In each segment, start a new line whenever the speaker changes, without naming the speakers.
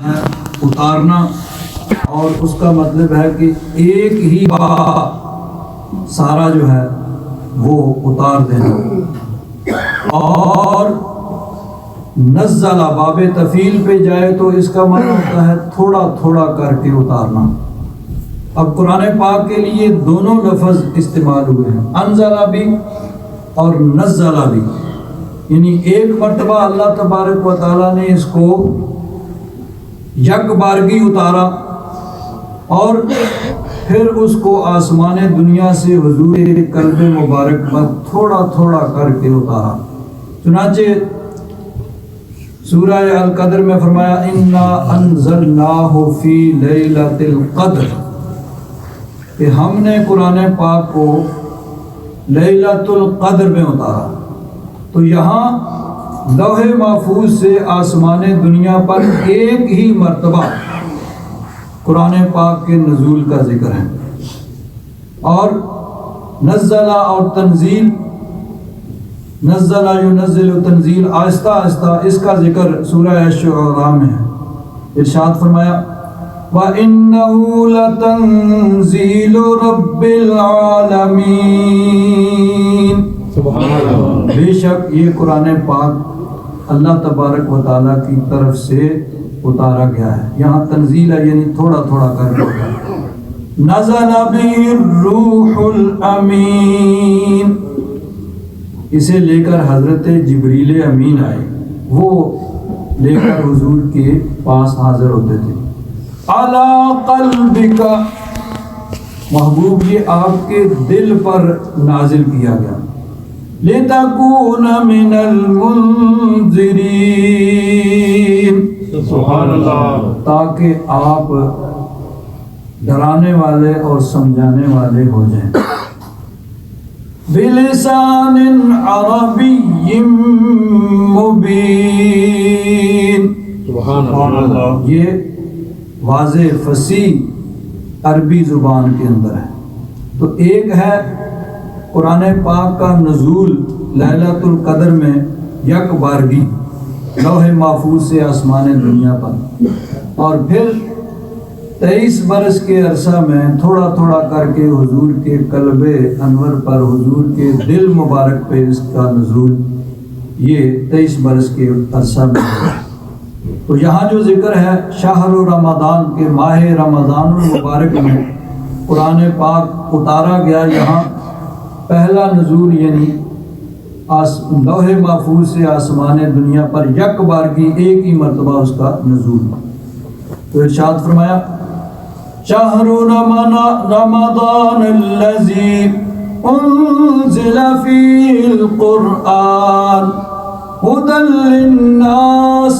اتارنا، اور اس کا مطلب ہے کہ ایک ہی سارا جو ہے وہ اتار دینا۔ اور نزل باب تفیل پہ جائے تو اس کا معنی ہوتا ہے تھوڑا تھوڑا کر کے اتارنا۔ اب قرآن پاک کے لیے دونوں لفظ استعمال ہوئے ہیں، انزل بھی اور نزل بھی، یعنی ایک مرتبہ اللہ تبارک و تعالیٰ نے اس کو یک بارگی اتارا اور پھر اس کو آسمان دنیا سے حضور قلب مبارک پر تھوڑا تھوڑا کر کے اتارا۔ چنانچہ سورہ القدر میں فرمایا انا انزلناہ فی لیلۃ القدر، کہ ہم نے قرآن پاک کو لیلۃ القدر میں اتارا۔ تو یہاں لوح محفوظ سے آسمان دنیا پر ایک ہی مرتبہ قرآن پاک کے نزول کا ذکر ہے، اور نزل اور تنزیل، نزل ینزل تنزیل، آہستہ آہستہ اس کا ذکر سورہ الشعراء میں ہے۔ ارشاد فرمایا وَإِنَّهُ لَتَنزِيلُ رَبِّ الْعَالَمِينَ،
سبحان اللہ،
بے شک یہ قرآن پاک اللہ تبارک و تعالیٰ کی طرف سے اتارا گیا ہے۔ یہاں تنزیل ہے یعنی تھوڑا تھوڑا کر کے۔ نزل به الروح الامین، اسے لے کر حضرت جبریل امین آئے، وہ لے کر حضور کے پاس حاضر ہوتے تھے۔ علی قلبک، محبوب یہ آپ کے دل پر نازل کیا گیا۔ لتکون من المنذرین،
سبحان اللہ،
تاکہ آپ ڈرانے والے اور سمجھانے والے ہو جائیں۔ بلسان عربی مبین،
سبحان اللہ،
یہ واضح فصیح عربی زبان کے اندر ہے۔ تو ایک ہے قرآن پاک کا نزول لیلۃ القدر میں یک بارگی لوح محفوظ سے آسمان دنیا پر، اور پھر 23 برس کے عرصہ میں تھوڑا تھوڑا کر کے حضور کے قلب انور پر، حضور کے دل مبارک پہ اس کا نزول یہ 23 برس کے عرصہ میں ہے۔ تو یہاں جو ذکر ہے شہر رمضان کے ماہ رمضان المبارک میں قرآن پاک اتارا گیا، یہاں پہلا نزول یعنی لوح محفوظ سے آسمان دنیا پر یک بارگی ایک ہی مرتبہ اس کا نزول۔ تو ارشاد فرمایا شہر رمضان الذی انزل فیہ القرآن ھدی للناس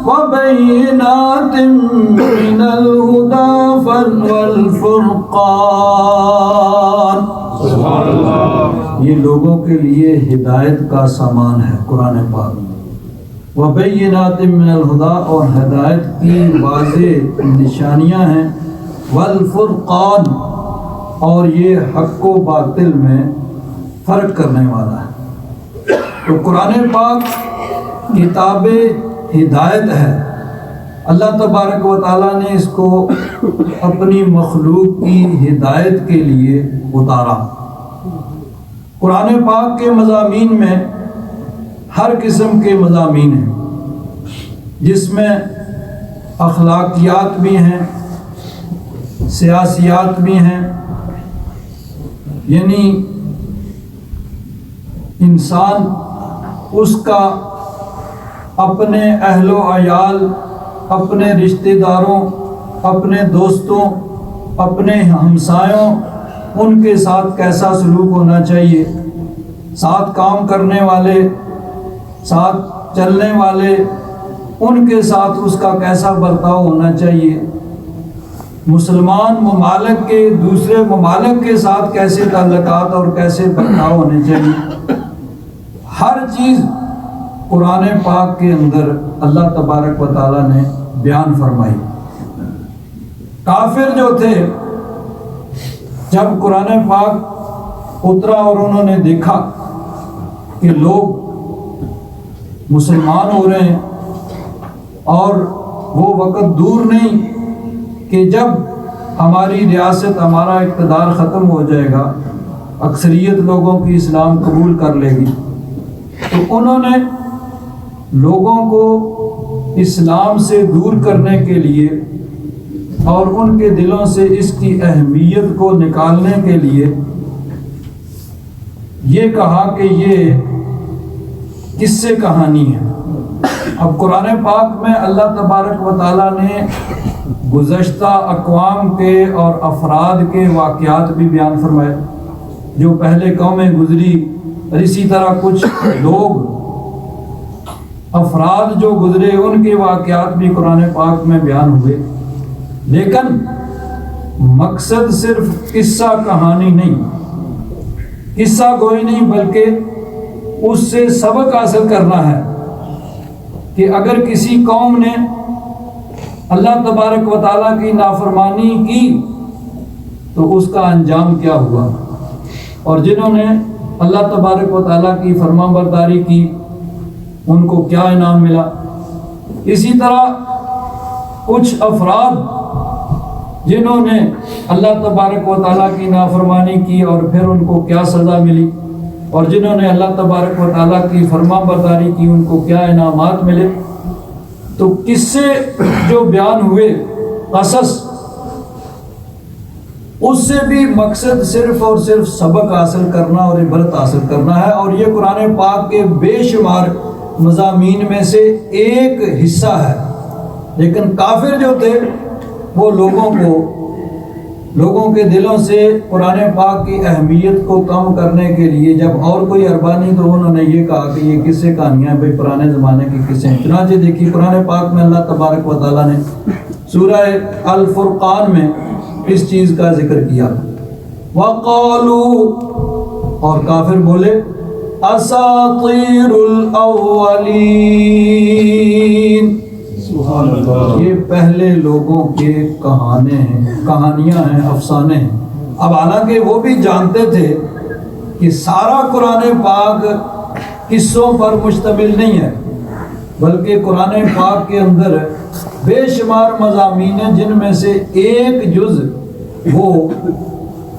وبینات من الہدی والفرقان،
سبحان اللہ،
یہ لوگوں کے لیے ہدایت کا سامان ہے قرآن پاک۔ وبینات من الہدی، اور ہدایت کی واضح نشانیاں ہیں، والفرقان، اور یہ حق و باطل میں فرق کرنے والا ہے۔ تو قرآن پاک کتاب ہدایت ہے، اللہ تبارک و تعالیٰ نے اس کو اپنی مخلوق کی ہدایت کے لیے اتارا۔ قرآن پاک کے مضامین میں ہر قسم کے مضامین ہیں، جس میں اخلاقیات بھی ہیں، سیاسیات بھی ہیں، یعنی انسان اس کا اپنے اہل و عیال، اپنے رشتہ داروں، اپنے دوستوں، اپنے ہمسایوں، ان کے ساتھ کیسا سلوک ہونا چاہیے، ساتھ کام کرنے والے، ساتھ چلنے والے، ان کے ساتھ اس کا کیسا برتاؤ ہونا چاہیے، مسلمان ممالک کے دوسرے ممالک کے ساتھ کیسے تعلقات اور کیسے برتاؤ ہونے چاہیے، ہر چیز قرآن پاک کے اندر اللہ تبارک و تعالیٰ نے بیان فرمائی۔ کافر جو تھے جب قرآن پاک اترا اور انہوں نے دیکھا کہ لوگ مسلمان ہو رہے ہیں اور وہ وقت دور نہیں کہ جب ہماری ریاست، ہمارا اقتدار ختم ہو جائے گا، اکثریت لوگوں کی اسلام قبول کر لے گی، تو انہوں نے لوگوں کو اسلام سے دور کرنے کے لیے اور ان کے دلوں سے اس کی اہمیت کو نکالنے کے لیے یہ کہا کہ یہ قصے کہانی ہے۔ اب قرآن پاک میں اللہ تبارک و تعالیٰ نے گزشتہ اقوام کے اور افراد کے واقعات بھی بیان فرمائے جو پہلے قومیں گزری، اور اسی طرح کچھ لوگ افراد جو گزرے ان کے واقعات بھی قرآن پاک میں بیان ہوئے، لیکن مقصد صرف قصہ کہانی نہیں، قصہ گوئی نہیں، بلکہ اس سے سبق حاصل کرنا ہے کہ اگر کسی قوم نے اللہ تبارک و تعالیٰ کی نافرمانی کی تو اس کا انجام کیا ہوا، اور جنہوں نے اللہ تبارک و تعالیٰ کی فرمان برداری کی ان کو کیا انعام ملا۔ اسی طرح کچھ افراد جنہوں نے اللہ تبارک و تعالیٰ کی نافرمانی کی اور پھر ان کو کیا سزا ملی، اور جنہوں نے اللہ تبارک و تعالیٰ کی فرمان برداری کی ان کو کیا انعامات ملے۔ تو قصے جو بیان ہوئے، قصص، اس سے بھی مقصد صرف اور صرف سبق حاصل کرنا اور عبرت حاصل کرنا ہے، اور یہ قرآن پاک کے بے شمار مضامین میں سے ایک حصہ ہے۔ لیکن کافر جو تھے وہ لوگوں کے دلوں سے قرآن پاک کی اہمیت کو کم کرنے کے لیے جب اور کوئی اربا نہیں تو انہوں نے یہ کہا کہ یہ قصے کہانیاں بھائی پرانے زمانے کی قصے ہیں۔ چنانچہ دیکھیے قرآن پاک میں اللہ تبارک و تعالیٰ نے سورہ الفرقان میں اس چیز کا ذکر کیا، وَقَالُوا، اور کافر بولے، اساطیر الاولین، یہ پہلے لوگوں کے کہانیاں ہیں، افسانے ہیں۔ اب حالانکہ وہ بھی جانتے تھے کہ سارا قرآن پاک قصوں پر مشتمل نہیں ہے، بلکہ قرآن پاک کے اندر بے شمار مضامین ہیں جن میں سے ایک جز وہ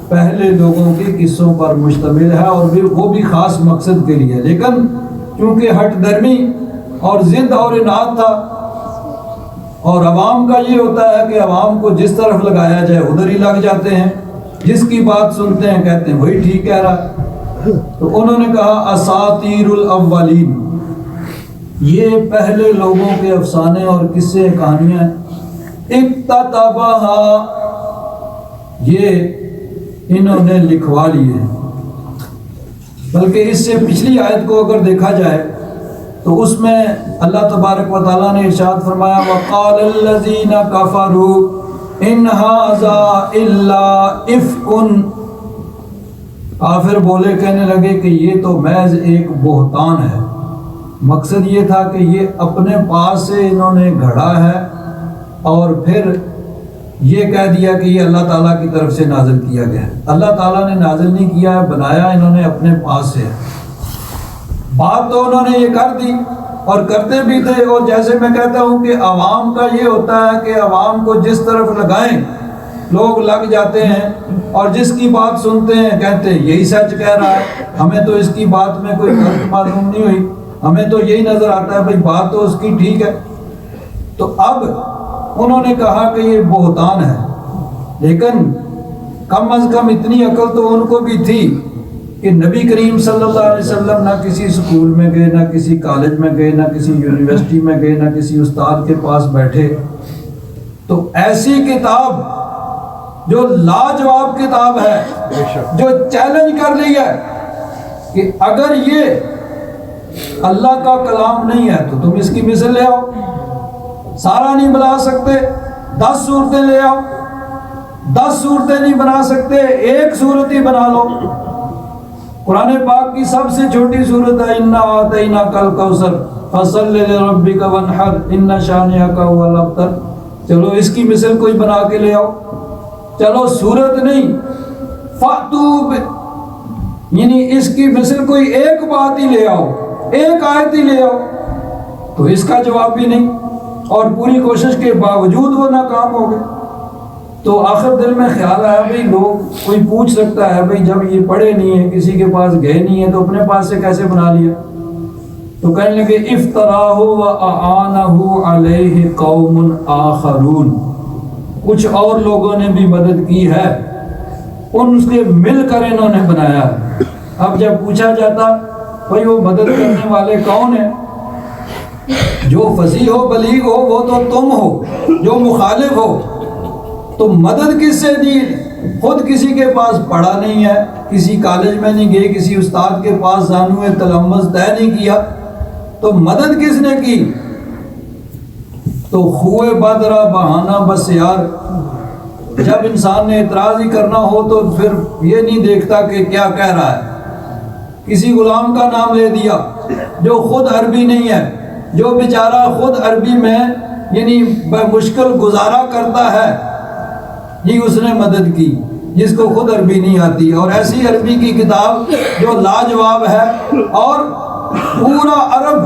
پہلے لوگوں کے قصوں پر مشتمل ہے، اور وہ بھی خاص مقصد کے لیے۔ لیکن چونکہ ہٹ درمی اور ضد اور اناد تھا، اور عوام کا یہ ہوتا ہے کہ عوام کو جس طرف لگایا جائے ادھر ہی لگ جاتے ہیں، جس کی بات سنتے ہیں کہتے ہیں وہی ٹھیک کہہ رہا، تو انہوں نے کہا اساطیر الاولین، یہ پہلے لوگوں کے افسانے اور قصے کہانیاں، اکتتبھا، یہ انہوں نے لکھوا لیے۔ بلکہ اس سے پچھلی آیت کو اگر دیکھا جائے تو اس میں اللہ تبارک و تعالیٰ نے ارشاد فرمایا، وَقَالَ الَّذِينَ كَفَرُوا إِنْ هَذَا إِلَّا إِفْكٌ، کافر بولے، کہنے لگے کہ یہ تو محض ایک بہتان ہے۔ مقصد یہ تھا کہ یہ اپنے پاس سے انہوں نے گھڑا ہے اور پھر یہ کہہ دیا کہ یہ اللہ تعالیٰ کی طرف سے نازل کیا گیا ہے۔ اللہ تعالیٰ نے نازل نہیں کیا ہے، بنایا انہوں نے اپنے پاس سے۔ بات تو انہوں نے یہ کر دی اور کرتے بھی تھے، اور جیسے میں کہتا ہوں کہ عوام کا یہ ہوتا ہے کہ عوام کو جس طرف لگائیں لوگ لگ جاتے ہیں، اور جس کی بات سنتے ہیں کہتے ہیں یہی سچ کہہ رہا ہے، ہمیں تو اس کی بات میں کوئی غلط معلوم نہیں ہوئی، ہمیں تو یہی نظر آتا ہے بھائی بات تو اس کی ٹھیک ہے۔ تو اب انہوں نے کہا کہ یہ بہتان ہے، لیکن کم از کم اتنی عقل تو ان کو بھی تھی کہ نبی کریم صلی اللہ علیہ وسلم نہ کسی اسکول میں گئے، نہ کسی کالج میں گئے، نہ کسی یونیورسٹی میں گئے، نہ کسی استاد کے پاس بیٹھے، تو ایسی کتاب جو لاجواب کتاب ہے، جو چیلنج کر لی ہے کہ اگر یہ اللہ کا کلام نہیں ہے تو تم اس کی مثل لے آؤ، سارا نہیں بنا سکتے 10 صورتیں لے آؤ، 10 صورتیں نہیں بنا سکتے 1 صورت ہی بنا لو۔ قرآن پاک کی سب سے چھوٹی صورت ہے اِنَّا أَعْطَيْنَاكَ الْكَوْثَرَ فَصَلِّ لِرَبِّكَ وَانْحَرْ إِنَّ شَانِئَكَ هُوَ الْأَبْتَرُ، چلو اس کی مثل کوئی بنا کے لے آؤ، چلو صورت نہیں، فَأْتُوا، یعنی اس کی مثل کوئی ایک بات ہی لے آؤ، ایک آیت ہی لے آؤ، تو اس کا جواب بھی نہیں۔ اور پوری کوشش کے باوجود وہ ناکام ہو گئے۔ تو آخر دل میں خیال آیا بھئی لوگ کوئی پوچھ سکتا ہے بھئی جب یہ پڑھے نہیں ہیں، کسی کے پاس گئے نہیں ہیں، تو اپنے پاس سے کیسے بنا لیا؟ تو کہنے لگے افتراہ وَأَعَانَهُ عَلَيْهِ قَوْمٌ آخَرُونَ، کچھ اور لوگوں نے بھی مدد کی ہے، ان سے مل کر انہوں نے بنایا ہے۔ اب جب پوچھا جاتا بھئی وہ مدد کرنے والے کون ہیں؟ جو فصیح ہو بلیغ ہو وہ تو تم ہو، جو مخالف ہو، تو مدد کس سے دی؟ خود کسی کے پاس پڑھا نہیں ہے، کسی کالج میں نہیں گئے، کسی استاد کے پاس زانوئے تلمذ طے نہیں کیا، تو مدد کس نے کی؟ تو خوئے بدرا بہانہ بس یار، جب انسان نے اعتراض ہی کرنا ہو تو پھر یہ نہیں دیکھتا کہ کیا کہہ رہا ہے، کسی غلام کا نام لے دیا جو خود عربی نہیں ہے، جو بیچارہ خود عربی میں یعنی مشکل گزارا کرتا ہے، یہ اس نے مدد کی جس کو خود عربی نہیں آتی، اور ایسی عربی کی کتاب جو لاجواب ہے، اور پورا عرب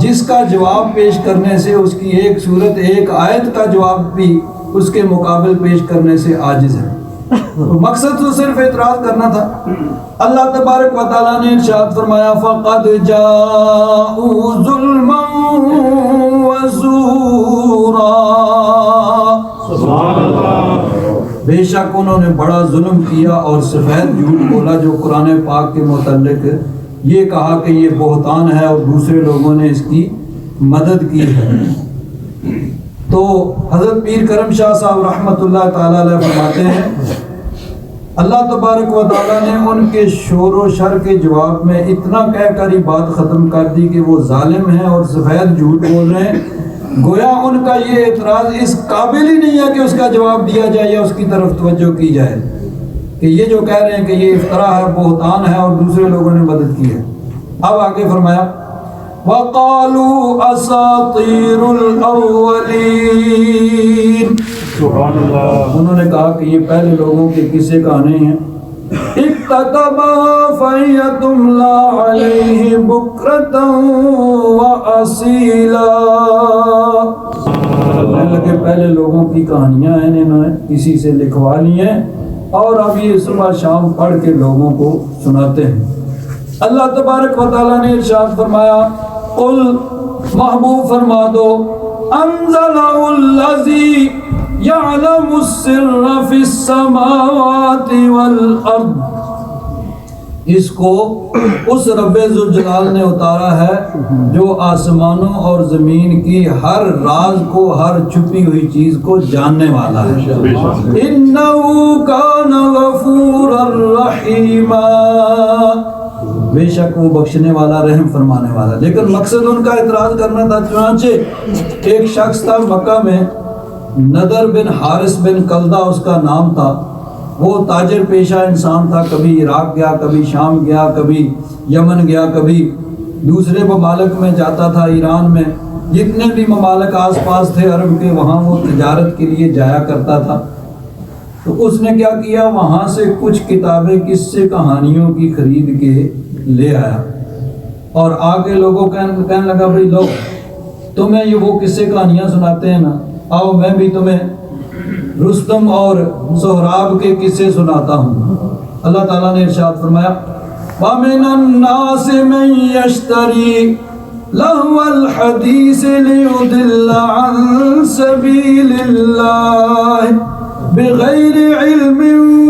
جس کا جواب پیش کرنے سے اس کی ایک صورت ایک آیت کا جواب بھی اس کے مقابل پیش کرنے سے عاجز ہے۔ تو مقصد تو صرف اعتراض کرنا تھا۔ اللہ تبارک و تعالیٰ نے ارشاد فرمایا فَقَدْ جَاءُوا ظُلْمًا وَزُورًا،
سبحان اللہ،
بے شک انہوں نے بڑا ظلم کیا اور سفید جھوٹ بولا، جو قرآن پاک کے متعلق یہ کہا کہ یہ بہتان ہے اور دوسرے لوگوں نے اس کی مدد کی ہے۔ تو حضرت پیر کرم شاہ صاحب رحمۃ اللہ تعالیٰ علیہ فرماتے ہیں اللہ تبارک و تعالیٰ نے ان کے شور و شر کے جواب میں اتنا کہہ کر ہی بات ختم کر دی کہ وہ ظالم ہیں اور سفید جھوٹ بول رہے ہیں، گویا ان کا یہ اعتراض اس قابل ہی نہیں ہے کہ اس کا جواب دیا جائے یا اس کی طرف توجہ کی جائے، کہ یہ جو کہہ رہے ہیں کہ یہ افطرا ہے، بہتان ہے اور دوسرے لوگوں نے مدد کی ہے۔ اب آگے فرمایا وَقَالُوا أَسَاطِيرُ الْأَوَّلِينَ،
سبحان اللہ،
انہوں نے کہا کہ یہ پہلے لوگوں کے قصے کہانی ہیں۔ اِكْتَتَبَهَا فَهِيَ تُمْلَىٰ عَلَيْهِ بُكْرَةً وَأَصِيلًا، کہنے لگے پہلے لوگوں کی کہانیاں ہیں، انہوں نے کسی سے لکھوا لی ہیں اور اب یہ صبح شام پڑھ کے لوگوں کو سناتے ہیں۔ اللہ تبارک و تعالیٰ نے ارشاد فرمایا قل، محبوب فرما دو، انزلہ الذی یعلم السر فی السماوات والارض، اس کو اس رب ذوالجلال نے اتارا ہے جو آسمانوں اور زمین کی ہر راز کو، ہر چھپی ہوئی چیز کو جاننے والا ہے۔ انہ کان غفورا رحیما، بے شک وہ بخشنے والا، رحم فرمانے والا۔ لیکن مقصد ان کا اعتراض کرنا تھا۔ چنانچہ ایک شخص تھا مکہ میں، نضر بن حارث بن کلدہ اس کا نام تھا، وہ تاجر پیشہ انسان تھا، کبھی عراق گیا، کبھی شام گیا، کبھی یمن گیا، کبھی دوسرے ممالک میں جاتا تھا، ایران میں جتنے بھی ممالک آس پاس تھے عرب کے، وہاں وہ تجارت کے لیے جایا کرتا تھا۔ تو اس نے کیا کیا، وہاں سے کچھ کتابیں قصے کہانیوں کی خرید کے لے آیا اور آ کے لوگوں کہنے لگا بھائی لو تمہیں یہ وہ قصے کہانیاں سناتے ہیں نا، آؤ میں بھی تمہیں رستم اور سہراب کے قصے سناتا ہوں۔ اللہ تعالیٰ نے ارشاد فرمایا وَمِنَ النَّاسِ مَن يَشْتَرِي لَهْوَ الْحَدِيثِ لِيُضِلَّ عَن سَبِيلِ اللَّهِ بِغَيْرِ عِلْمٍ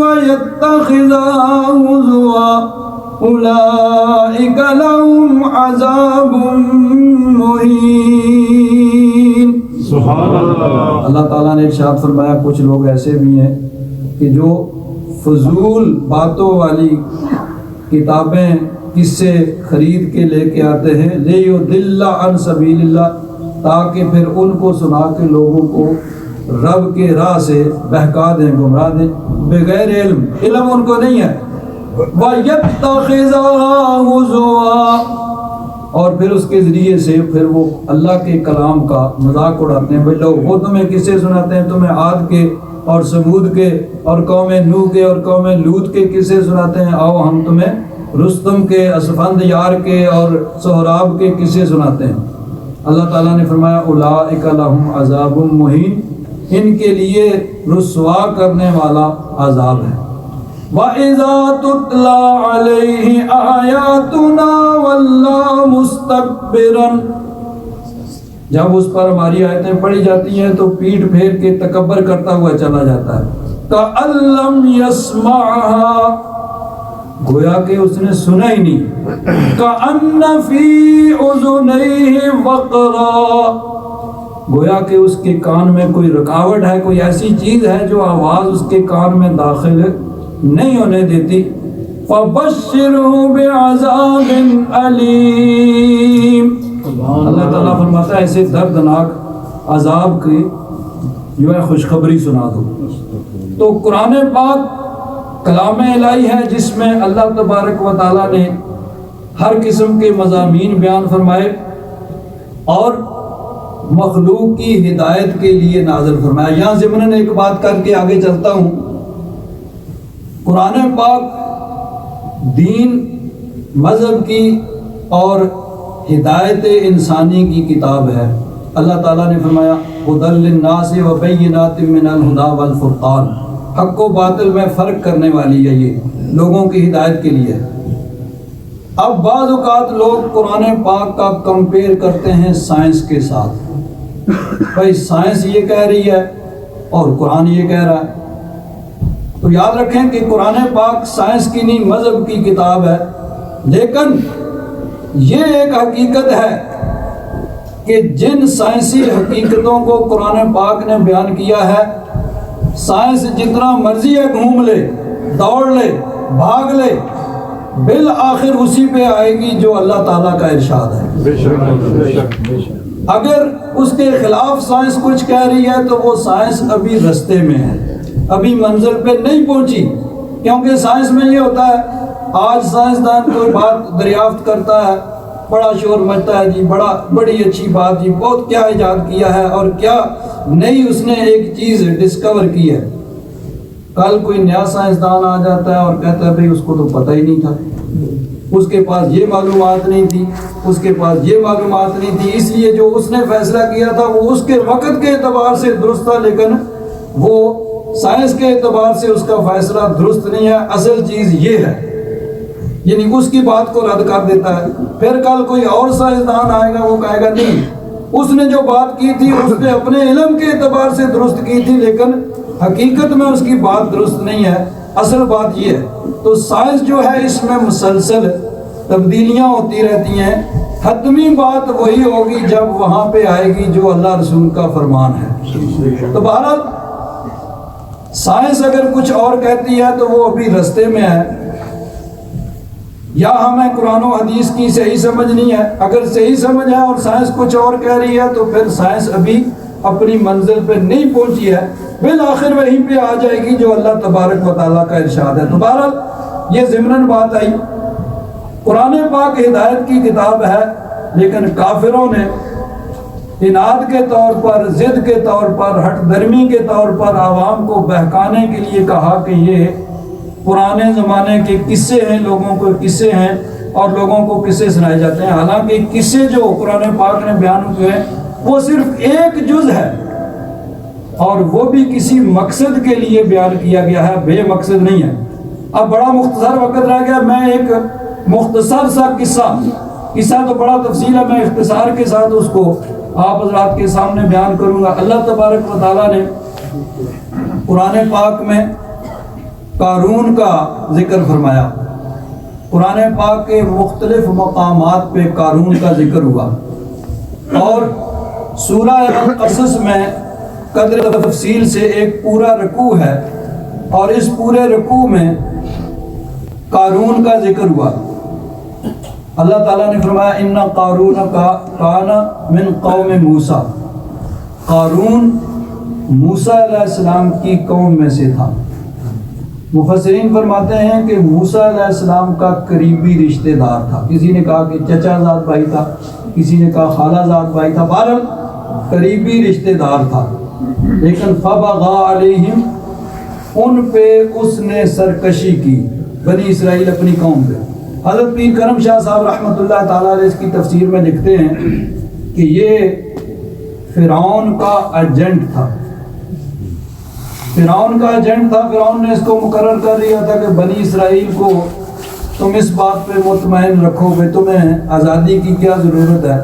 وَيَتَّخِذَهَا هُزُوًا أُولَئِكَ لَهُمْ عَذَابٌ مُّهِينٌ۔
سبحان اللہ،
اللہ تعالیٰ نے ارشاد فرمایا کچھ لوگ ایسے بھی ہیں کہ جو فضول باتوں والی کتابیں قصے خرید کے لے کے آتے ہیں، لیُضِلَّ عن سبیل اللہ، تاکہ پھر ان کو سنا کے لوگوں کو رب کے راہ سے بہکا دیں، گمراہ دیں، بغیر علم، علم ان کو نہیں ہے۔ وَيَتَّخِذَهَا هُزُوًا، اور پھر اس کے ذریعے سے پھر وہ اللہ کے کلام کا مذاق اڑاتے ہیں۔ بھائی لوگ وہ تمہیں قصے سناتے ہیں، تمہیں عاد کے اور سمود کے اور قوم نوح کے اور قوم لوط کے قصے سناتے ہیں، آؤ ہم تمہیں رستم کے، اسفند یار کے اور سہراب کے قصے سناتے ہیں۔ اللہ تعالیٰ نے فرمایا اولئک لہم عذاب مہین، ان کے لیے رسوا کرنے والا عذاب ہے۔ وَإِذَا تُتْلَى عَلَيْهِ آيَاتُنَا وَلَّى مُسْتَكْبِرًا، جب اس پر ہماری آیتیں پڑھی جاتی ہیں تو پیٹھ پھیر کے تکبر کرتا ہوا چلا جاتا ہے۔ كَأَن لَّمْ يَسْمَعْهَا، گویا کہ اس نے سنا ہی نہیں۔ كَأَنَّ فِي أُذُنَيْهِ وَقْرًا، گویا کہ اس کے کان میں کوئی رکاوٹ ہے، کوئی ایسی چیز ہے جو آواز اس کے کان میں داخل نہیں ہونے دیتی۔ فَبَشِّرْهُ بِعَذَابٍ أَلِيمٍ، اللہ تعالیٰ فرماتا ہے ایسے دردناک عذاب کی جو ہے خوشخبری سنا دو۔ تو قرآن پاک کلام الہی ہے جس میں اللہ تبارک و تعالیٰ نے ہر قسم کے مضامین بیان فرمائے اور مخلوق کی ہدایت کے لیے نازل فرمایا۔ یہاں ضمناً ایک بات کر کے آگے چلتا ہوں، قرآن پاک دین، مذہب کی اور ہدایت انسانی کی کتاب ہے۔ اللہ تعالیٰ نے فرمایا ھدی للناس وبینات من الہدی والفرقان، حق و باطل میں فرق کرنے والی ہے، یہ لوگوں کی ہدایت کے لیے۔ اب بعض اوقات لوگ قرآن پاک کا کمپیئر کرتے ہیں سائنس کے ساتھ، بھائی سائنس یہ کہہ رہی ہے اور قرآن یہ کہہ رہا ہے۔ تو یاد رکھیں کہ قرآن پاک سائنس کی نہیں مذہب کی کتاب ہے، لیکن یہ ایک حقیقت ہے کہ جن سائنسی حقیقتوں کو قرآن پاک نے بیان کیا ہے، سائنس جتنا مرضی ہے گھوم لے، دوڑ لے، بھاگ لے، بالآخر اسی پہ آئے گی جو اللہ تعالیٰ کا ارشاد ہے۔ اگر اس کے خلاف سائنس کچھ کہہ رہی ہے تو وہ سائنس ابھی رستے میں ہے، ابھی منزل پہ نہیں پہنچی، کیونکہ سائنس میں یہ ہوتا ہے آج سائنسدان کوئی بات دریافت کرتا ہے، بڑا شور مچتا ہے جی، بڑی اچھی بات جی، بہت کیا ایجاد کیا ہے اور کیا نئی اس نے ایک چیز ڈسکور کی ہے۔ کل کوئی نیا سائنسدان آ جاتا ہے اور کہتا ہے بھئی اس کو تو پتہ ہی نہیں تھا، اس کے پاس یہ معلومات نہیں تھی، اس کے پاس یہ معلومات نہیں تھی، اس لیے جو اس نے فیصلہ کیا تھا وہ اس کے وقت کے اعتبار سے درست تھا، لیکن وہ سائنس کے اعتبار سے اس کا فیصلہ درست نہیں ہے، اصل چیز یہ ہے، یعنی اس کی بات کو رد کر دیتا ہے۔ پھر کل کوئی اور سائنسدان آئے گا، وہ کہے گا نہیں، اس نے جو بات کی تھی اس نے اپنے علم کے اعتبار سے درست کی تھی، لیکن حقیقت میں اس کی بات درست نہیں ہے، اصل بات یہ ہے۔ تو سائنس جو ہے اس میں مسلسل تبدیلیاں ہوتی رہتی ہیں، حتمی بات وہی ہوگی جب وہاں پہ آئے گی جو اللہ رسول کا فرمان ہے۔ تو بہرحال سائنس اگر کچھ اور کہتی ہے تو وہ ابھی رستے میں ہے، یا ہمیں قرآن و حدیث کی صحیح سمجھ نہیں ہے۔ اگر صحیح سمجھ ہے اور سائنس کچھ اور کہہ رہی ہے تو پھر سائنس ابھی اپنی منزل پہ نہیں پہنچی ہے، بالآخر وہیں پہ آ جائے گی جو اللہ تبارک و تعالیٰ کا ارشاد ہے۔ تو بہرحال یہ ضمناً بات آئی، قرآن پاک ہدایت کی کتاب ہے، لیکن کافروں نے اناد کے طور پر، ضد کے طور پر، ہٹ درمی کے طور پر عوام کو بہکانے کے لیے کہا کہ یہ پرانے زمانے کے قصے ہیں، لوگوں کو قصے ہیں اور لوگوں کو قصے سنائے جاتے ہیں، حالانکہ قصے جو قرآن پاک نے بیان ہوئے ہیں وہ صرف ایک جز ہے اور وہ بھی کسی مقصد کے لیے بیان کیا گیا ہے، بے مقصد نہیں ہے۔ اب بڑا مختصر وقت رہ گیا، میں ایک مختصر سا قصہ تو بڑا تفصیل ہے، میں اختصار کے ساتھ اس کو آپ حضرات کے سامنے بیان کروں گا۔ اللہ تبارک و تعالیٰ نے قرآن پاک میں قارون کا ذکر فرمایا، قرآن پاک کے مختلف مقامات پہ قارون کا ذکر ہوا، اور سورہ القصص میں قدر تفصیل سے ایک پورا رکوع ہے، اور اس پورے رکوع میں قارون کا ذکر ہوا۔ اللہ تعالیٰ نے فرمایا ان قارون کان من قوم موسیٰ، قارون موسیٰ علیہ السلام کی قوم میں سے تھا۔ مفسرین فرماتے ہیں کہ موسیٰ علیہ السلام کا قریبی رشتہ دار تھا، کسی نے کہا کہ چچا زاد بھائی تھا، کسی نے کہا خالہ زاد بھائی تھا، بہرحال قریبی رشتہ دار تھا۔ لیکن فبغى علیہم، ان پہ اس نے سرکشی کی، بنی اسرائیل اپنی قوم پہ۔ حضرت پیر کرم شاہ صاحب رحمۃ اللہ تعالیٰ علیہ اس کی تفسیر میں لکھتے ہیں کہ یہ فرعون کا ایجنٹ تھا، فرعون کا ایجنٹ تھا۔ فرعون نے اس کو مقرر کر دیا تھا کہ بنی اسرائیل کو تم اس بات پہ مطمئن رکھو کہ تمہیں آزادی کی کیا ضرورت ہے،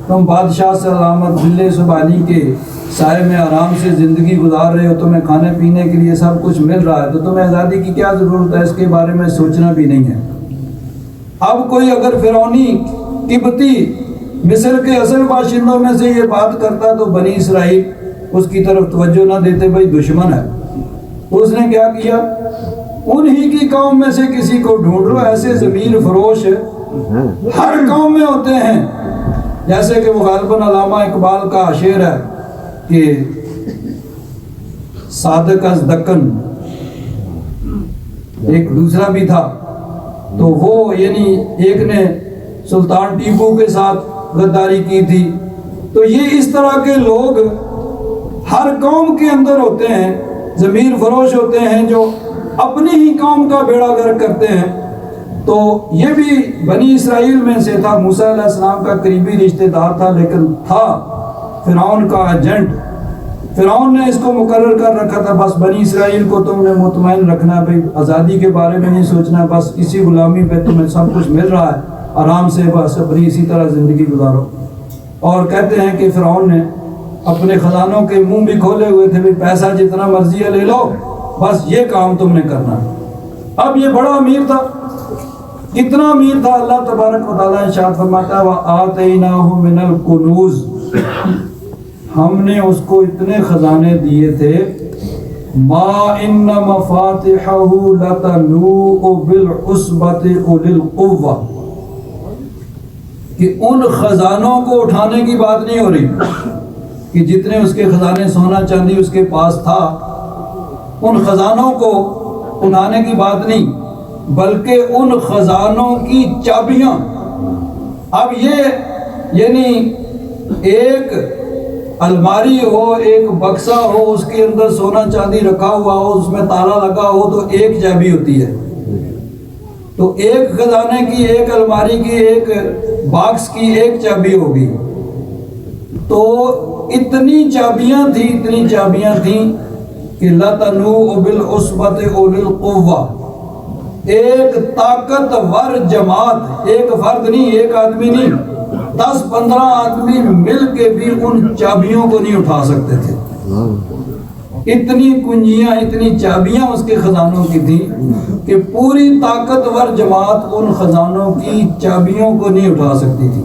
تم بادشاہ سے علامت ذل سبحانی کے سائے میں آرام سے زندگی گزار رہے ہو، تمہیں کھانے پینے کے لیے سب کچھ مل رہا ہے، تو تمہیں آزادی کی کیا ضرورت ہے، اس کے بارے میں سوچنا بھی نہیں ہے۔ اب کوئی اگر فرعونی قبطی مصر کے اصل باشندوں میں سے یہ بات کرتا تو بنی اسرائیل اس کی طرف توجہ نہ دیتے، بھائی دشمن ہے۔ تو اس نے کیا کیا، انہی کی قوم میں سے کسی کو ڈھونڈ لو، ایسے ضمیر فروش ہر قوم میں ہوتے ہیں۔ جیسے کہ غالباً علامہ اقبال کا شعر ہے کہ صادق از دکن، ایک دوسرا بھی تھا، تو وہ یعنی ایک نے سلطان ٹیپو کے ساتھ غداری کی تھی۔ تو یہ اس طرح کے لوگ ہر قوم کے اندر ہوتے ہیں، ضمیر فروش ہوتے ہیں جو اپنی ہی قوم کا بیڑا گرک کرتے ہیں۔ تو یہ بھی بنی اسرائیل میں سے تھا، موسیٰ علیہ السلام کا قریبی رشتہ دار تھا، لیکن تھا فرعون کا ایجنٹ۔ فرعون نے اس کو مقرر کر رکھا تھا، بس بنی اسرائیل کو تم نے مطمئن رکھنا ہے، بھائی آزادی کے بارے میں نہیں سوچنا، بس اسی غلامی پہ تمہیں سب کچھ مل رہا ہے، آرام سے بس اپنی اسی طرح زندگی گزارو۔ اور کہتے ہیں کہ فرعون نے اپنے خزانوں کے منہ بھی کھولے ہوئے تھے، بھائی پیسہ جتنا مرضی ہے لے لو، بس یہ کام تم نے کرنا ہے۔ اب یہ بڑا امیر تھا، کتنا امیر تھا، اللہ تبارک و تعالیٰ ارشاد فرماتا ہے وَآتَيْنَاهُ مِنَ الْكُنُوزِ، ہم نے اس کو اتنے خزانے دیے تھے، مَا إِنَّ مَفَاتِحَهُ لَتَنُوءُ بِالْعُصْبَةِ أُولِي الْقُوَّةِ، کہ ان خزانوں کو اٹھانے کی بات نہیں ہو رہی کہ جتنے اس کے خزانے سونا چاندی اس کے پاس تھا، ان خزانوں کو اٹھانے کی بات نہیں، بلکہ ان خزانوں کی چابیاں۔ اب یہ یعنی ایک الماری ہو، ایک بکسا ہو، اس کے اندر سونا چاندی رکھا ہوا ہو، اس میں تالا لگا ہو تو ایک چابی ہوتی ہے، تو ایک خزانے کی، ایک الماری کی، ایک باکس کی ایک چابی ہوگی۔ تو اتنی چابیاں تھیں کہ لَتَنُوءُ بِالْعُصْبَةِ أُولِي الْقُوَّةِ، ایک طاقتور جماعت، ایک فرد نہیں، ایک آدمی نہیں، 10-15 آدمی مل کے بھی ان چابیوں کو نہیں اٹھا سکتے تھے۔ اتنی کنجیاں، اتنی چابیاں اس کے خزانوں کی تھیں کہ پوری طاقتور جماعت ان خزانوں کی چابیوں کو نہیں اٹھا سکتی تھی۔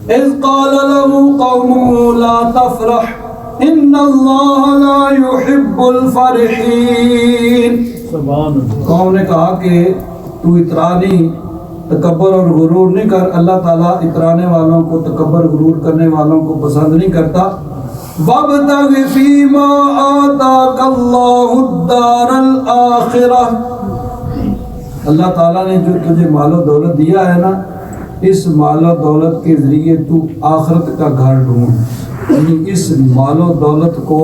اِذْ قَالَ لَهُ قَوْمُهُ لَا تَفْرَحْ إِنَّ اللَّهَ لَا يُحِبُّ الْفَرِحِينَ، قوم نے کہا کہ تو اترانی، تکبر اور غرور نہیں کر، اللہ تعالیٰ اترانے والوں کو، تکبر غرور کرنے والوں کو پسند نہیں کرتا۔ وَابْتَغِ فِي مَا آتَاكَ اللَّهُ الدَّارَ الْآخِرَةَ، اللہ تعالیٰ نے جو تجھے مال و دولت دیا ہے نا، اس مال و دولت کے ذریعے تو آخرت کا گھر ڈھونڈ، یعنی اس مال و دولت کو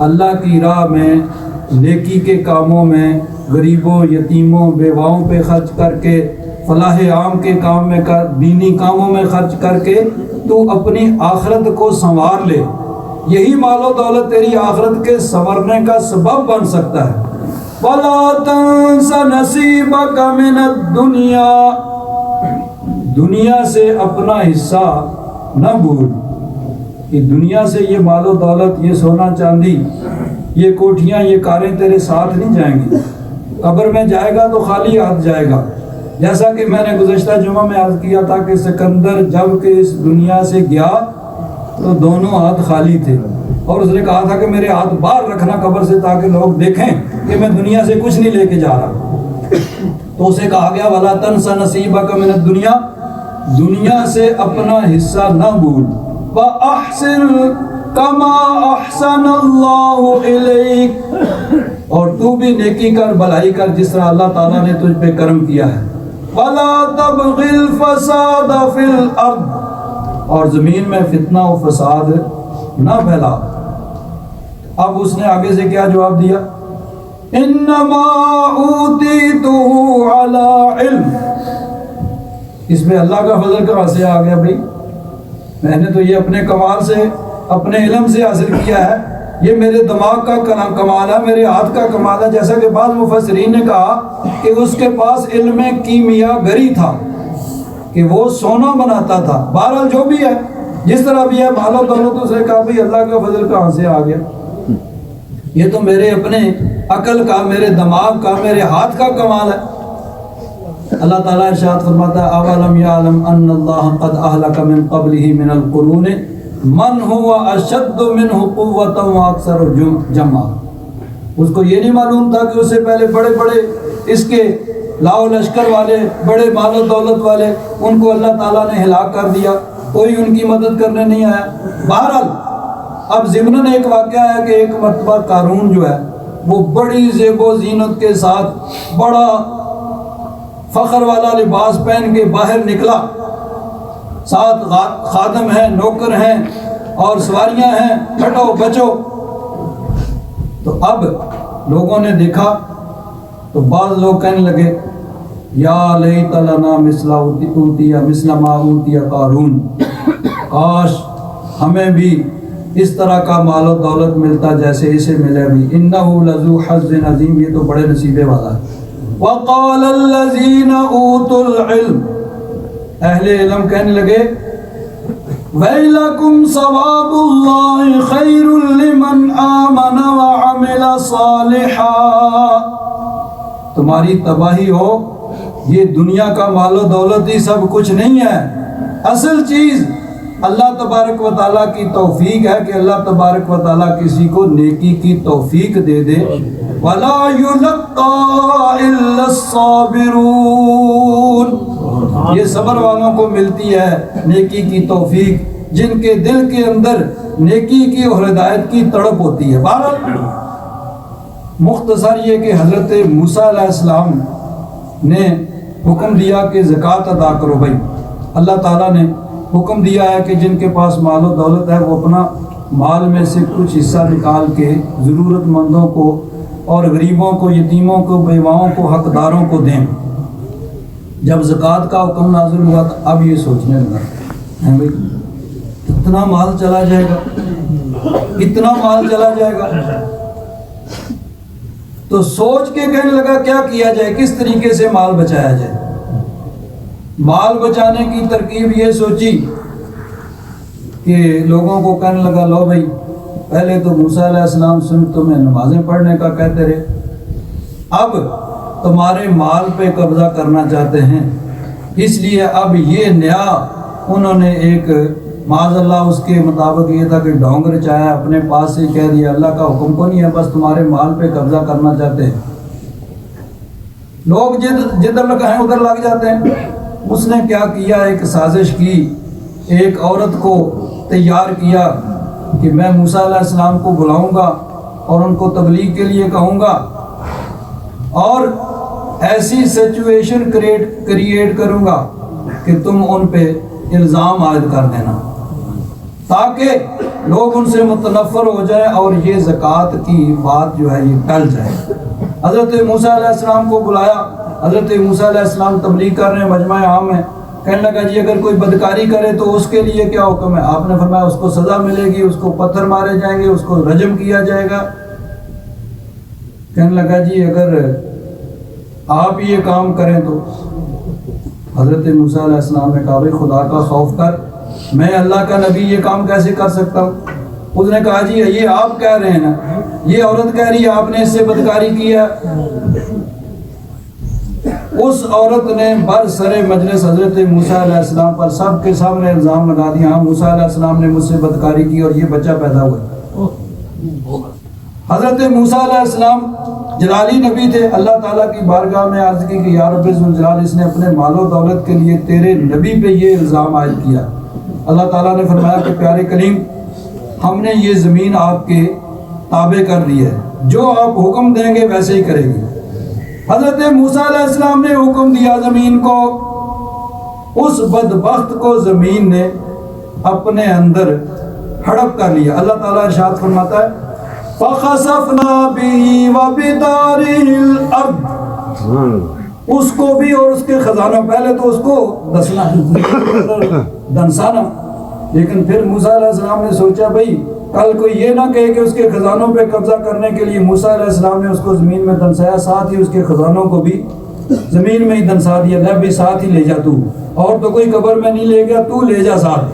اللہ کی راہ میں، نیکی کے کاموں میں، غریبوں، یتیموں، بیواؤں پہ خرچ کر کے، فلاح عام کے کام میں کر، دینی کاموں میں خرچ کر کے تو اپنی آخرت کو سنوار لے، یہی مال و دولت تیری آخرت کے سنورنے کا سبب بن سکتا ہے۔ وَلَا تَنْسَ نَصِيبَكَ مِنَ الدُّنْيَا، دنیا سے اپنا حصہ نہ بھول، کہ دنیا سے یہ مال و دولت، یہ سونا چاندی، یہ کوٹھیاں، یہ کاریں تیرے ساتھ نہیں جائیں گی، قبر میں جائے گا تو خالی ہاتھ جائے گا۔ جیسا کہ میں نے گزشتہ جمعہ میں عرض کیا تھا کہ سکندر جب کہ اس دنیا سے گیا تو دونوں ہاتھ خالی تھے، اور اس نے کہا تھا کہ میرے ہاتھ باہر رکھنا قبر سے تاکہ لوگ دیکھیں کہ میں دنیا سے کچھ نہیں لے کے جا رہا۔ تو اسے کہا گیا وَلَا تَنْسَ نَصِيبَكَ مِنَ الدُّنْيَا، دنیا سے اپنا حصہ نہ بھول، وَأَحْسِنْ كَمَا أَحْسَنَ اللَّهُ إِلَيْكَ، اور تو بھی نیکی کر، بھلائی کر جس طرح اللہ تعالیٰ نے تجھ پہ کرم کیا ہے۔ وَلَا تَبْغِ الْفَسَادَ فِي الْأَرْضِ، اور زمین میں فتنہ و فساد نہ پھیلا۔ اب اس نے آگے سے کیا جواب دیا، إِنَّمَا أُوتِيتُهُ عَلَىٰ عِلْمٍ، اس میں اللہ کا فضل کہاں سے آ گیا بھائی؟ میں نے تو یہ اپنے کمال سے اپنے علم سے حاصل کیا ہے، یہ میرے دماغ کا کمال ہے، میرے ہاتھ کا کمال ہے۔ جیسا کہ بعض مفسرین نے کہا کہ اس کے پاس علم کیمیا گری تھا کہ وہ سونا بناتا تھا۔ بہرحال جو بھی ہے، جس طرح بھی ہے، مال و دولت سے کہا بھائی اللہ کا فضل کہاں سے آ گیا، یہ تو میرے اپنے عقل کا، میرے دماغ کا، میرے ہاتھ کا کمال ہے۔ اللہ تعالیٰ ارشاد فرماتا ہے اولم یعلم ان اللہ قد اہلک من قبلہ من القرون من هو اشد منہ قوۃ واکثر جمعا۔ اس کو یہ نہیں معلوم تھا کہ اس سے پہلے بڑے بڑے اس کے لاؤ لشکر والے، بڑے مال و دولت والے، ان کو اللہ تعالیٰ نے ہلاک کر دیا، کوئی ان کی مدد کرنے نہیں آیا۔ بہرحال اب ضمناً ایک واقعہ ہے کہ ایک مرتبہ قارون جو ہے وہ بڑی زیب و زینت کے ساتھ بڑا فخر والا لباس پہن کے باہر نکلا، ساتھ خادم ہیں، نوکر ہیں اور سواریاں ہیں، ہٹو بچو۔ تو اب لوگوں نے دیکھا تو بعض لوگ کہنے لگے یا لیت لنا مثل ما اوتی قارون، کاش ہمیں بھی اس طرح کا مال و دولت ملتا جیسے اسے ملے بھی، انہ لذو حظ عظیم، یہ تو بڑے نصیبے والا ہے۔ وقال الذین اوتوا العلم، اہل علم کہنے لگے ویلکم ثواب اللہ خیر لمن آمن وعمل صالحا، تمہاری تباہی ہو، یہ دنیا کا مال و دولت ہی سب کچھ نہیں ہے، اصل چیز اللہ تبارک و تعالیٰ کی توفیق ہے کہ اللہ تبارک و تعالیٰ کسی کو نیکی کی توفیق دے دے۔ وَلَا يُلَقَّى إِلَّا الصَّابِرُونَ، یہ صبر والوں کو ملتی ہے نیکی کی توفیق، جن کے دل کے اندر نیکی کی اور ہدایت کی تڑپ ہوتی ہے۔ بہرحال مختصر یہ کہ حضرت موسیٰ علیہ السلام نے حکم دیا کہ زکوٰۃ ادا کرو بھائی۔ اللہ تعالیٰ نے حکم دیا ہے کہ جن کے پاس مال و دولت ہے وہ اپنا مال میں سے کچھ حصہ نکال کے ضرورت مندوں کو اور غریبوں کو، یتیموں کو، بیواؤں کو، حقداروں کو دیں۔ جب زکوٰۃ کا حکم نازل ہوا تو اب یہ سوچنے لگا بھائی اتنا مال چلا جائے گا، اتنا مال چلا جائے گا، تو سوچ کے کہنے لگا کیا کیا جائے، کس طریقے سے مال بچایا جائے۔ مال بچانے کی ترکیب یہ سوچی کہ لوگوں کو کہنے لگا لو بھائی، پہلے تو موسیٰ علیہ السلام سن تمہیں نمازیں پڑھنے کا کہتے رہے، اب تمہارے مال پہ قبضہ کرنا چاہتے ہیں، اس لیے اب یہ نیا انہوں نے ایک معاذ اللہ اس کے مطابق یہ تھا کہ ڈھونگ رچایا، اپنے پاس سے کہہ دیا اللہ کا حکم کو نہیں ہے، بس تمہارے مال پہ قبضہ کرنا چاہتے ہیں۔ لوگ جدھر لگائیں ادھر لگ جاتے ہیں۔ اس نے کیا کیا، ایک سازش کی، ایک عورت کو تیار کیا کہ میں موسیٰ علیہ السلام کو بلاؤں گا اور ان کو تبلیغ کے لیے کہوں گا اور ایسی سچویشن کریٹ کروں گا کہ تم ان پہ الزام عائد کر دینا تاکہ لوگ ان سے متنفر ہو جائیں اور یہ زکوٰۃ کی بات جو ہے یہ ٹل جائے۔ حضرت موسیٰ علیہ السلام کو بلایا، حضرت موسیٰ علیہ السلام تبلیغ کر رہے ہیں، مجمع عام ہے، کہنے لگا جی اگر کوئی بدکاری کرے تو اس کے لیے کیا حکم ہے؟ آپ نے فرمایا اس کو سزا ملے گی، اس کو پتھر مارے جائیں گے، اس کو رجم کیا جائے گا۔ کہنے لگا جی اگر آپ یہ کام کریں تو حضرت موسیٰ علیہ السلام نے کہا بھائی خدا کا خوف کر، میں اللہ کا نبی یہ کام کیسے کر سکتا ہوں؟ اس نے کہا جی یہ آپ کہہ رہے ہیں نا، یہ عورت کہہ رہی ہے آپ نے اس سے بدکاری کی ہے۔ اس عورت نے برسر مجلس حضرت موسیٰ علیہ السلام پر سب کے سامنے الزام لگا دیا، ہاں موسیٰ علیہ السلام نے مجھ سے بدکاری کی اور یہ بچہ پیدا ہوا۔ حضرت موسیٰ علیہ السلام جلالی نبی تھے، اللہ تعالیٰ کی بارگاہ میں عرض کی کہ یا رب ذوالجلال، اس نے اپنے مال و دولت کے لیے تیرے نبی پہ یہ الزام عائد کیا۔ اللہ تعالیٰ نے فرمایا کہ پیارے کریم، ہم نے یہ زمین آپ کے تابع کر دی ہے، جو آپ حکم دیں گے ویسے ہی کرے گی۔ حضرت موسیٰ علیہ السلام نے حکم دیا زمین کو، اس بدبخت کو زمین نے اپنے اندر ہڑپ کر لیا۔ اللہ تعالیٰ ارشاد فرماتا ہے فَخَسَفْنَا بِهِ وَبِدَارِهِ الْأَرْضِ، اس کو بھی اور اس کے خزانوں، پہلے تو اس کو دنسانا، لیکن پھر موسیٰ علیہ السلام نے سوچا بھائی کل کوئی یہ نہ کہے کہ اس کے خزانوں پہ قبضہ کرنے کے لیے موسیٰ علیہ السلام نے اس کو زمین میں دنسایا، ساتھ ہی اس کے خزانوں کو بھی زمین میں ہی دنسا دیا، لے بھی ساتھ ہی لے جا تو، اور تو کوئی قبر میں نہیں لے گیا، تو لے جا ساتھ۔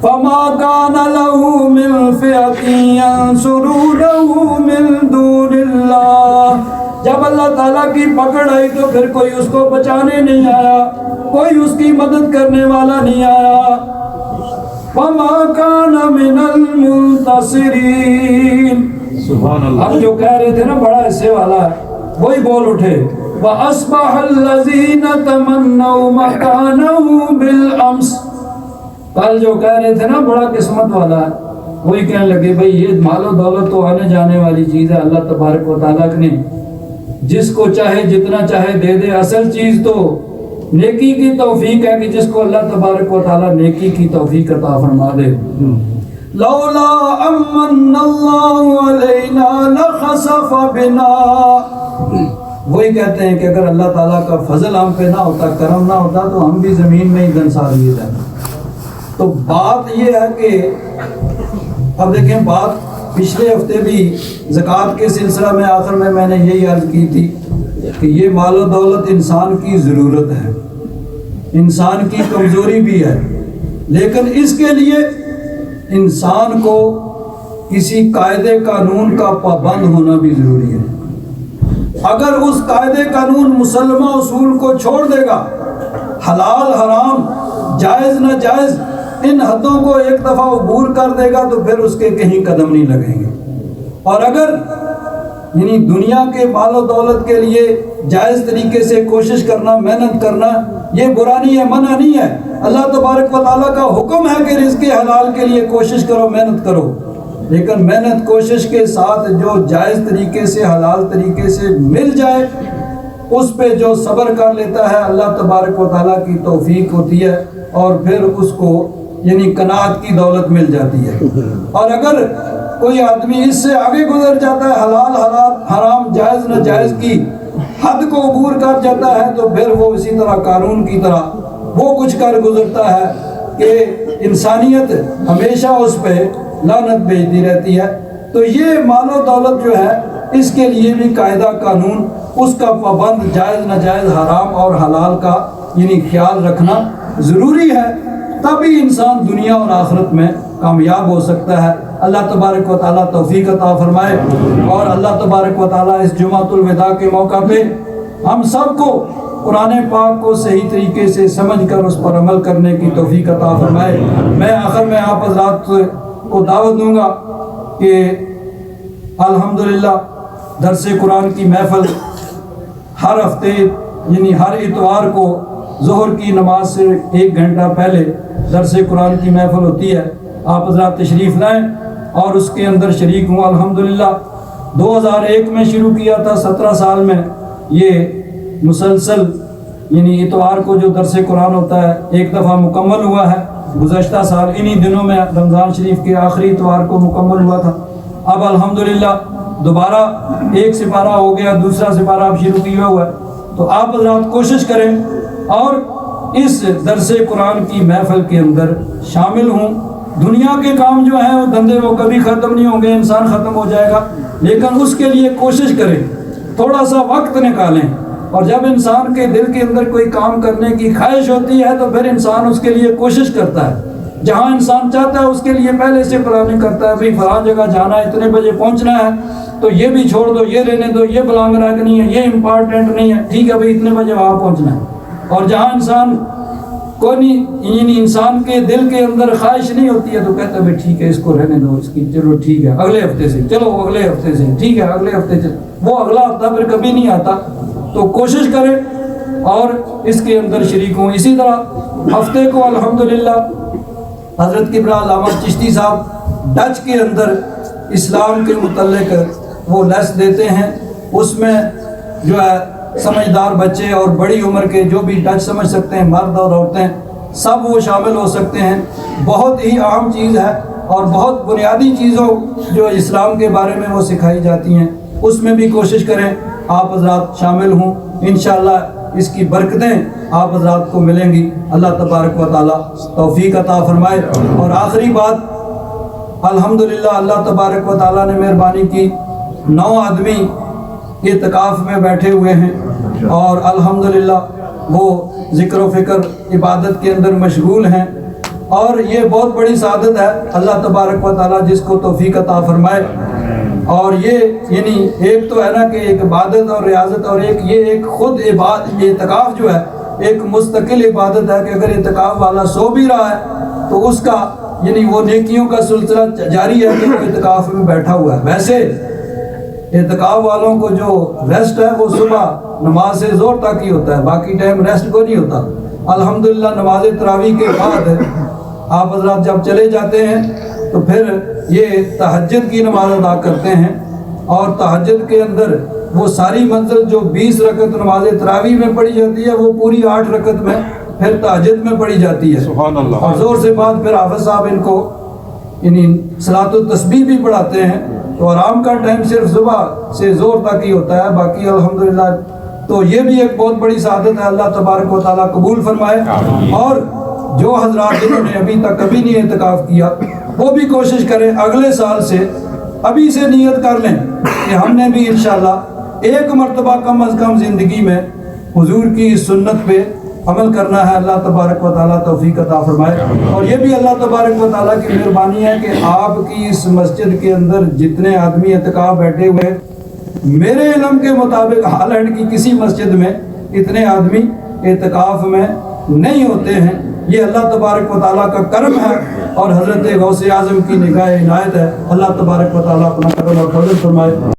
فَمَا كَانَ لَهُ مِنْ فِئَةٍ يَنْصُرُونَهُ مِنْ دُونِ اللَّهِ، جب اللہ تعالیٰ کی پکڑ آئی تو پھر کوئی اس کو بچانے نہیں آیا، کوئی اس کی مدد کرنے والا نہیں آیا۔ وَمَا كَانَ مِنَ الْمُنْتَصِرِينَ،
سبحان اللہ۔
اب جو کہہ رہے تھے نا بڑا حصے والا ہے، وہی بول اٹھے وَأَصْبَحَ الَّذِينَ تَمَنَّوْا مَكَانَهُ بِالْأَمْسِ، کل جو کہہ رہے تھے نا بڑا قسمت والا ہے، وہی کہنے لگے بھئی یہ مال و دولت تو آنے جانے والی چیز ہے، اللہ تبارک و تعالیٰ نے جس کو چاہے جتنا چاہے دے دے، اصل چیز تو نیکی کی توفیق ہے کہ جس کو اللہ تبارک و تعالیٰ نیکی کی توفیق عطا فرما دے۔ لولا امن اللہ علینا لخسف بنا، وہی کہتے ہیں کہ اگر اللہ تعالیٰ کا فضل ہم پہ نہ ہوتا، کرم نہ ہوتا تو ہم بھی زمین میں ہی دنسا دیے جاتے۔ تو بات یہ ہے کہ اب دیکھیں، بات پچھلے ہفتے بھی زکوٰۃ کے سلسلہ میں آخر میں نے یہی عرض کی تھی کہ یہ مال و دولت انسان کی ضرورت ہے، انسان کی کمزوری بھی ہے، لیکن اس کے لیے انسان کو کسی قاعدے قانون کا پابند ہونا بھی ضروری ہے۔ اگر اس قاعدے قانون مسلمہ اصول کو چھوڑ دے گا، حلال حرام جائز ناجائز ان حدوں کو ایک دفعہ عبور کر دے گا تو پھر اس کے کہیں قدم نہیں لگیں گے۔ اور اگر یعنی دنیا کے مال و دولت کے لیے جائز طریقے سے کوشش کرنا، محنت کرنا، یہ برا نہیں ہے، منع نہیں ہے، اللہ تبارک و تعالیٰ کا حکم ہے کہ رزق حلال کے لیے کوشش کرو، محنت کرو، لیکن محنت کوشش کے ساتھ جو جائز طریقے سے حلال طریقے سے مل جائے اس پہ جو صبر کر لیتا ہے اللہ تبارک و تعالیٰ کی توفیق ہوتی ہے اور پھر اس کو یعنی قناعت کی دولت مل جاتی ہے۔ اور اگر کوئی آدمی اس سے آگے گزر جاتا ہے، حلال حرام جائز ناجائز کی حد کو عبور کر جاتا ہے، تو پھر وہ اسی طرح قارون کی طرح وہ کچھ کر گزرتا ہے کہ انسانیت ہمیشہ اس پہ لعنت بھیجتی رہتی ہے۔ تو یہ مال و دولت جو ہے اس کے لیے بھی قاعدہ قانون، اس کا پابند، جائز ناجائز حرام اور حلال کا یعنی خیال رکھنا ضروری ہے، تبھی انسان دنیا اور آخرت میں کامیاب ہو سکتا ہے۔ اللہ تبارک و تعالیٰ توفیق عطا فرمائے، اور اللہ تبارک و تعالیٰ اس جمعۃ الوداع کے موقع پہ ہم سب کو قرآن پاک کو صحیح طریقے سے سمجھ کر اس پر عمل کرنے کی توفیق عطا فرمائے۔ میں آخر میں آپ حضرات کو دعوت دوں گا کہ الحمدللہ درس قرآن کی محفل ہر ہفتے یعنی ہر اتوار کو ظہر کی نماز سے 1 گھنٹہ پہلے درس قرآن کی محفل ہوتی ہے۔ آپ حضرات تشریف لائیں اور اس کے اندر شریک ہوں۔ الحمدللہ 2001 میں شروع کیا تھا، 17 سال میں یہ مسلسل یعنی اتوار کو جو درس قرآن ہوتا ہے ایک دفعہ مکمل ہوا ہے۔ گزشتہ سال انہی دنوں میں رمضان شریف کے آخری اتوار کو مکمل ہوا تھا۔ اب الحمدللہ دوبارہ ایک سپارہ ہو گیا، دوسرا سپارہ اب شروع کیا ہوا ہے۔ تو آپ حضرات کوشش کریں اور اس درس قرآن کی محفل کے اندر شامل ہوں۔ دنیا کے کام جو ہیں وہ دھندے وہ کبھی ختم نہیں ہوں گے، انسان ختم ہو جائے گا، لیکن اس کے لیے کوشش کریں، تھوڑا سا وقت نکالیں۔ اور جب انسان کے دل کے اندر کوئی کام کرنے کی خواہش ہوتی ہے تو پھر انسان اس کے لیے کوشش کرتا ہے۔ جہاں انسان چاہتا ہے اس کے لیے پہلے سے پلاننگ کرتا ہے، بھئی فلاں جگہ جانا ہے، اتنے بجے پہنچنا ہے، تو یہ بھی چھوڑ دو، یہ رہنے دو، یہ بلانگ رکھ نہیں ہے، یہ امپارٹنٹ نہیں ہے، ٹھیک ہے بھئی اتنے بجے وہاں پہنچنا ہے۔ اور جہاں انسان کوئی نہیں یعنی انسان کے دل کے اندر خواہش نہیں ہوتی ہے تو کہتا ہے بھئی ٹھیک ہے اس کو رہنے دو، اس کی چلو ٹھیک ہے اگلے ہفتے سے، چلو اگلے ہفتے سے، ٹھیک ہے اگلے ہفتے سے، وہ اگلا ہفتہ پھر کبھی نہیں آتا۔ تو کوشش کریں اور اس کے اندر شریک ہوں۔ اسی طرح ہفتے کو الحمدللہ حضرت قبلہ علامہ چشتی صاحب ڈچ کے اندر اسلام کے متعلق وہ لیس دیتے ہیں، اس میں جو ہے سمجھدار بچے اور بڑی عمر کے جو بھی ڈچ سمجھ سکتے ہیں، مرد اور عورتیں سب وہ شامل ہو سکتے ہیں۔ بہت ہی اہم چیز ہے اور بہت بنیادی چیزوں جو اسلام کے بارے میں وہ سکھائی جاتی ہیں، اس میں بھی کوشش کریں آپ حضرات شامل ہوں۔ انشاءاللہ اس کی برکتیں آپ حضرات کو ملیں گی. اللہ تبارک و تعالیٰ توفیق عطا فرمائے. اور آخری بات، الحمدللہ اللہ تبارک و تعالیٰ نے مہربانی کی، 9 آدمی اعتکاف میں بیٹھے ہوئے ہیں اور الحمدللہ وہ ذکر و فکر عبادت کے اندر مشغول ہیں. اور یہ بہت بڑی سعادت ہے، اللہ تبارک و تعالیٰ جس کو توفیق عطا فرمائے. اور یہ یعنی ایک تو ہے نا کہ ایک عبادت اور ریاضت، اور ایک خود اعتکاف جو ہے ایک مستقل عبادت ہے کہ اگر اعتکاف والا سو بھی رہا ہے تو اس کا یعنی وہ نیکیوں کا سلسلہ جاری ہے کہ وہ اعتکاف میں بیٹھا ہوا ہے. ویسے اعتکاف والوں کو جو ریسٹ ہے وہ صبح نماز سے ظہر تک ہی ہوتا ہے، باقی ٹائم ریسٹ کو نہیں ہوتا. الحمدللہ نماز تراویح کے بعد آپ حضرات جب چلے جاتے ہیں تو پھر یہ تہجد کی نماز ادا کرتے ہیں، اور تہجد کے اندر وہ ساری منزل جو 20 رکعت نماز تراویح میں پڑھی جاتی ہے وہ پوری 8 رکعت میں پھر تہجد میں پڑھی جاتی ہے.
سبحان اللہ.
اور زور سے بعد پھر حافظ صاحب ان کو یعنی صلاۃ التسبیح بھی پڑھاتے ہیں. تو آرام کا ٹائم صرف صبح سے زور تک ہی ہوتا ہے، باقی الحمدللہ. تو یہ بھی ایک بہت بڑی سعادت ہے، اللہ تبارک و تعالیٰ قبول فرمائے. اور جو حضرات جنہوں نے ابھی تک کبھی نہیں اعتکاف کیا وہ بھی کوشش کریں اگلے سال سے ابھی سے نیت کر لیں کہ ہم نے بھی انشاءاللہ ایک مرتبہ کم از کم زندگی میں حضور کی اس سنت پہ عمل کرنا ہے. اللہ تبارک و تعالیٰ توفیق عطا فرمائے. اور یہ بھی اللہ تبارک و تعالیٰ کی مہربانی ہے کہ آپ کی اس مسجد کے اندر جتنے آدمی اعتکاف بیٹھے ہوئے، میرے علم کے مطابق ہالینڈ کی کسی مسجد میں اتنے آدمی اعتکاف میں نہیں ہوتے ہیں. یہ اللہ تبارک و تعالیٰ کا کرم ہے اور حضرت غوث اعظم کی نگاہ عنایت ہے. اللہ تبارک و تعالیٰ اپنا کرم اور فضل فرمائے.